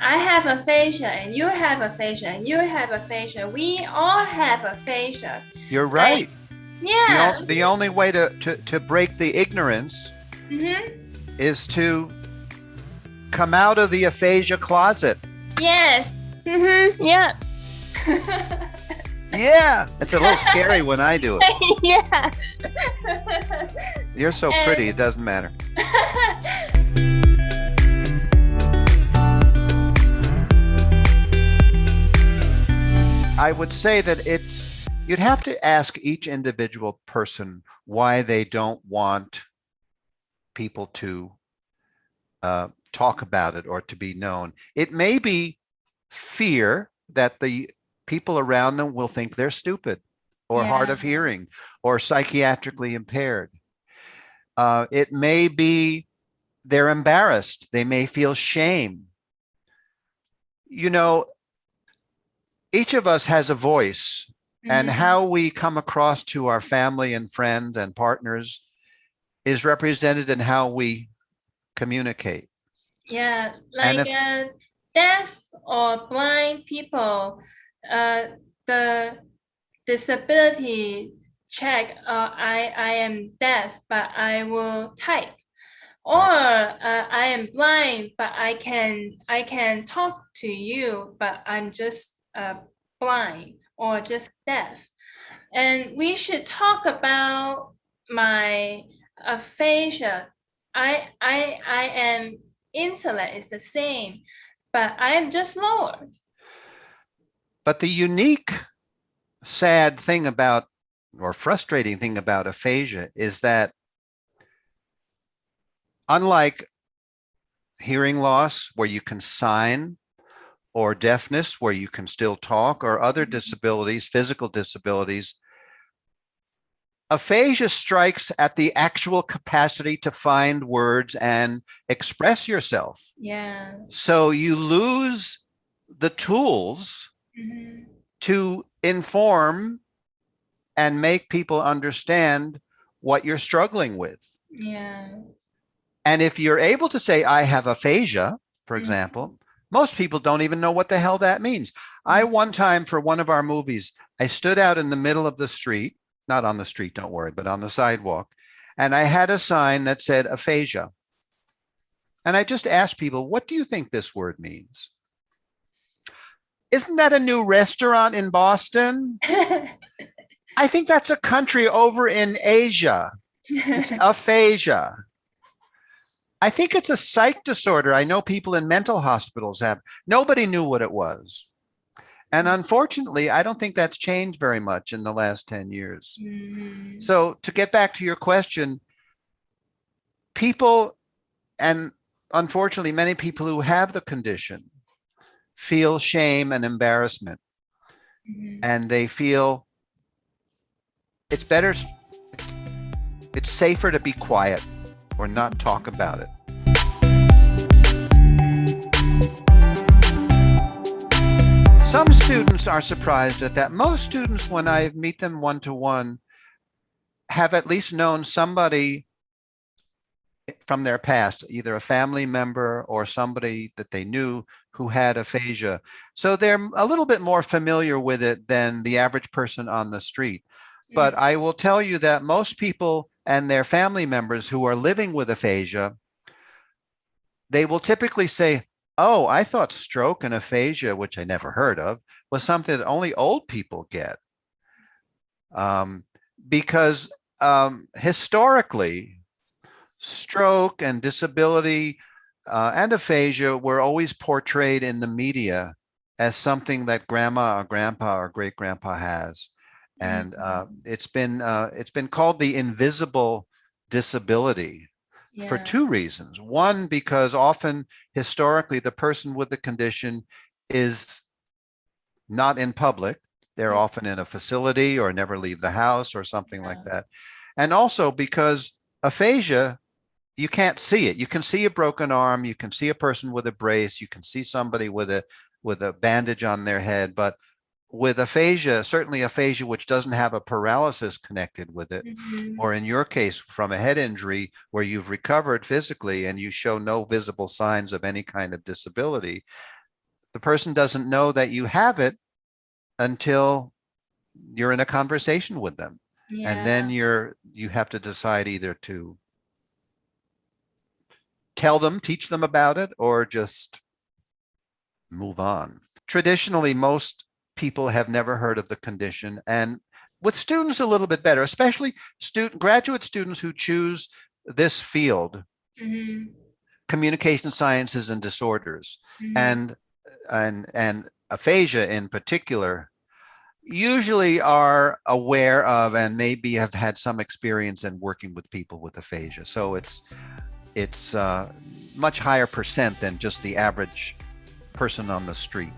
I have aphasia, and you have aphasia, and you have aphasia. We all have aphasia. You're Like, right. yeah. The only way to break the ignorance Mm-hmm. is to come out of the aphasia closet. Yes. Mm-hmm. Yeah. Yeah, it's a little scary when I do it. Yeah. You're so pretty, it doesn't matter. I would say that you'd have to ask each individual person why they don't want people to talk about it or to be known. It may be fear that the people around them will think they're stupid or hard Yeah. of hearing or psychiatrically impaired. It may be they're embarrassed. They may feel shame. You know, each of us has a voice, and Mm-hmm. how we come across to our family and friends and partners is represented in how we communicate. Yeah, And like if deaf or blind people, uh, the disability check, I am deaf, but I will type. Or right, I am blind, but I can talk to you, but I'm just blind or just deaf. And we should talk about my aphasia. I am intellect is the same, but I am just lower. but the unique, sad thing about or frustrating thing about aphasia is that unlike hearing loss, where you can sign, or deafness, where you can still talk, or other disabilities, physical disabilities, aphasia strikes at the actual capacity to find words and express yourself. Yeah. So you lose the tools Mhm. to inform and make people understand what you're struggling with. Yeah. And if you're able to say, I have aphasia, for Mhm. example, most people don't even know what the hell that means. I, Yeah. one time for one of our movies, I stood out in the middle of the street, not on the street, don't worry, but on the sidewalk. And I had a sign that said aphasia. And I just asked people, what do you think this word means? Isn't that a new restaurant in Boston? I think that's a country over in Asia. It's aphasia. I think it's a psych disorder. I know people in mental hospitals have. Nobody knew what it was. And unfortunately, I don't think that's changed very much in the last 10 years. Mhm. So, to get back to your question, people, and unfortunately, many people who have the condition feel shame and embarrassment, Mhm. and they feel it's better, it's safer to be quiet or not talk about it. Some students are surprised at that. Most students, when I meet them one to one, have at least known somebody from their past, either a family member or somebody that they knew who had aphasia. So they're a little bit more familiar with it than the average person on the street. But I will tell you that most people and their family members who are living with aphasia, they will typically say, oh, I thought stroke and aphasia, which I never heard of, was something that only old people get. Um, because historically, stroke and disability and aphasia were always portrayed in the media as something that grandma or grandpa or great grandpa has, and Mhm. it's been called the invisible disability for Yeah. two reasons. One, because often historically the person with the condition is not in public. They're Yeah. often in a facility or never leave the house or something like that. And also because aphasia, you can't see it. You can see a broken arm, you can see a person with a brace, you can see somebody with a bandage on their head, but with aphasia, certainly aphasia which doesn't have a paralysis connected with it, Mhm. or in your case from a head injury where you've recovered physically and you show no visible signs of any kind of disability, The person doesn't know that you have it until you're in a conversation with them. And then Yeah. you have to decide either to tell them, teach them about it, or just move on. Traditionally, most people have never heard of the condition, and with students a little bit better, especially graduate students who choose this field, Mhm. communication sciences and disorders, Mhm. and and aphasia in particular, usually are aware of and maybe have had some experience in working with people with aphasia. So it's much higher percent than just the average person on the street.